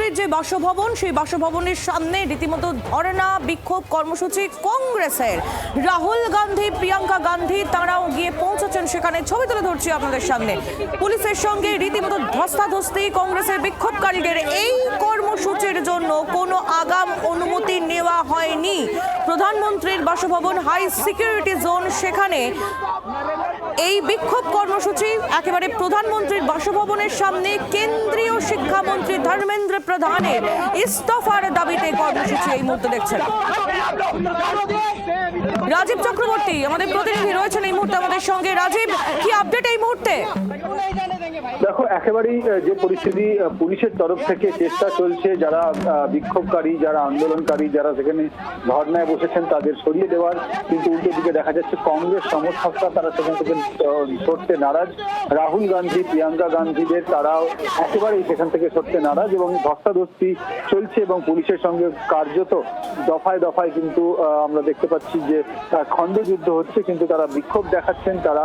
প্রধানমন্ত্রীর যে বাসভবন, সেই বাসভবনের সামনে রীতিমতো ধর্ণা বিক্ষোভ কর্মসূচি কংগ্রেসের। রাহুল গান্ধী, প্রিয়াঙ্কা গান্ধী তারাও গিয়ে পৌঁছেছেন সেখানে। ছবি তুলে ধরছি আপনাদের সামনে। পুলিশের সঙ্গে রীতিমতো ধস্তাধস্তি কংগ্রেসের বিক্ষোভকারীদের। এই কর্মসূচির জন্য কোনো আগাম অনুমতি নেওয়া হয়নি। প্রধানমন্ত্রীর বাসভবন হাই সিকিউরিটি জোন, সেখানে এই বিক্ষোভ কর্মসূচি একেবারে প্রধানমন্ত্রীর বাসভবনের সামনে। কেন্দ্রীয় শিক্ষামন্ত্রী ধর্মেন্দ্র প্রধানের ইস্তফার দাবিতে কর্মসূচি এই মুহূর্তে দেখছেন। রাজীব চক্রবর্তী আমাদের প্রতিনিধি রয়েছেন এই মুহূর্তে আমাদের সঙ্গে। রাজীব, কি আপডেট এই মুহূর্তে? দেখো, একেবারেই যে পরিস্থিতি, পুলিশের তরফ থেকে চেষ্টা চলছে যারা বিক্ষোভকারী, যারা আন্দোলনকারী, যারা সেখানে ধর্নায় বসেছেন তাদের সরিয়ে দেওয়ার, কিন্তু উল্টো দিকে দেখা যাচ্ছে কংগ্রেস সমর্থকরা তারা সেখান থেকে সরতে নারাজ। রাহুল গান্ধী, প্রিয়াঙ্কা গান্ধীদের তারাও একেবারেই সেখান থেকে সরতে নারাজ এবং ধস্তাধস্তি চলছে এবং পুলিশের সঙ্গে কার্যত দফায় দফায় কিন্তু আমরা দেখতে পাচ্ছি যে খণ্ডযুদ্ধ হচ্ছে। কিন্তু তারা বিক্ষোভ দেখাচ্ছেন, তারা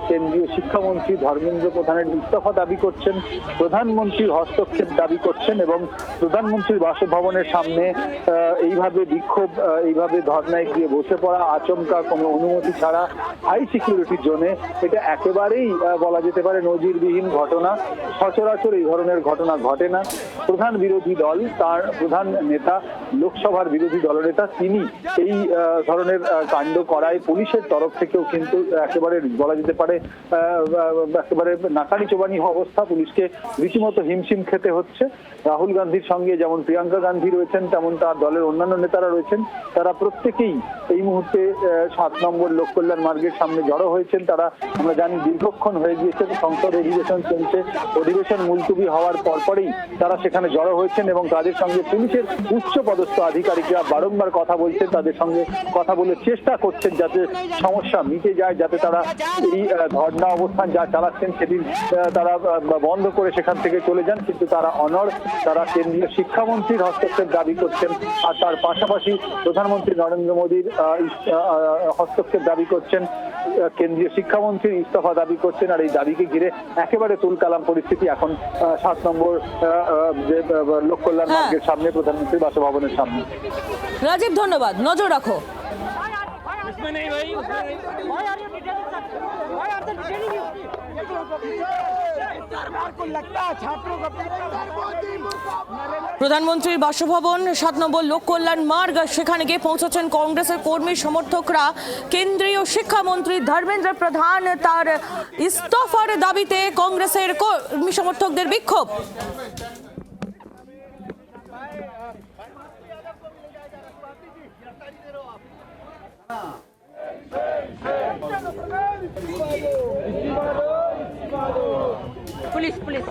কেন্দ্রীয় শিক্ষামন্ত্রী ধর্মেন্দ্র প্রধানের ইস্তফা দাবি করছেন, প্রধানমন্ত্রীর হস্তক্ষেপ দাবি করছেন এবং প্রধানমন্ত্রীর বাসভবনের সামনে এইভাবে বিক্ষোভ, এইভাবে ধর্নায় গিয়ে বসে পড়া আচমকা কোনো অনুমতি ছাড়া হাই সিকিউরিটি জোনে, এটা একেবারেই বলা যেতে পারে নজিরবিহীন ঘটনা। সচরাচর এই ধরনের ঘটনা ঘটে না। প্রধান বিরোধী দল, তার প্রধান নেতা, লোকসভার বিরোধী দলনেতা, তিনি এই ধরনের কাণ্ড করায় পুলিশের তরফ থেকেও কিন্তু একেবারে বলা যেতে পারে একেবারে নাকানি চোবানি অবস্থা। পুলিশকে রীতিমতো হিমশিম খেতে হচ্ছে। রাহুল গান্ধীর সঙ্গে যেমন প্রিয়াঙ্কা গান্ধী রয়েছেন, তেমন তার দলের অন্যান্য নেতারা রয়েছেন। তারা প্রত্যেকেই এই মুহূর্তে 7 নম্বর লোককল্যাণ মার্গের সামনে জড়ো হয়েছেন। তারা, আমরা জানি, দীর্ঘক্ষণ হয়ে গিয়েছে, সংসদ অধিবেশন চলছে, অধিবেশন মুলতুবি হওয়ার পরপরই তারা সেখানে জড়ো হয়েছেন এবং তাদের সঙ্গে পুলিশের উচ্চ পদস্থ আধিকারিকরা বারংবার কথা বলছেন, তাদের সঙ্গে কথা বলে চেষ্টা করছেন যাতে সমস্যা মিটে যায়, যাতে তারা এই ধর্ণা অবস্থান যা চালাচ্ছেন সেটি তারা বন্ধ করে সেখান থেকে চলে যান। কিন্তু তারা অনড়, তারা কেন্দ্রীয় শিক্ষামন্ত্রীর হস্তক্ষেপ দাবি করছেন আর তার পাশাপাশি প্রধানমন্ত্রী নরেন্দ্র মোদীর হস্তক্ষেপ দাবি করছেন, কেন্দ্রীয় শিক্ষামন্ত্রীর ইস্তফা দাবি করছেন। আর এই দাবিকে ঘিরে একেবারে তুলকালাম পরিস্থিতি এখন 7 নম্বর যে লোককল্যাণ মার্গের সামনে, প্রধানমন্ত্রীর বাসভবনের সামনে। রাজীব, ধন্যবাদ। নজর রাখো। প্রধানমন্ত্রীর বাসভবন 7 নম্বর লোককল্যাণ মার্গ, সেখানে গিয়ে পৌঁছেছেন কংগ্রেসের কর্মী সমর্থকরা। কেন্দ্রীয় শিক্ষামন্ত্রী ধর্মেন্দ্র প্রধান, তার ইস্তফার দাবিতে কংগ্রেসের কর্মী সমর্থকদের বিক্ষোভ। पुलिस पुलिस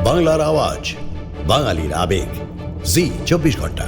বাংলার আওয়াজ, বাঙালির আবেগ, জি 24 ঘন্টা।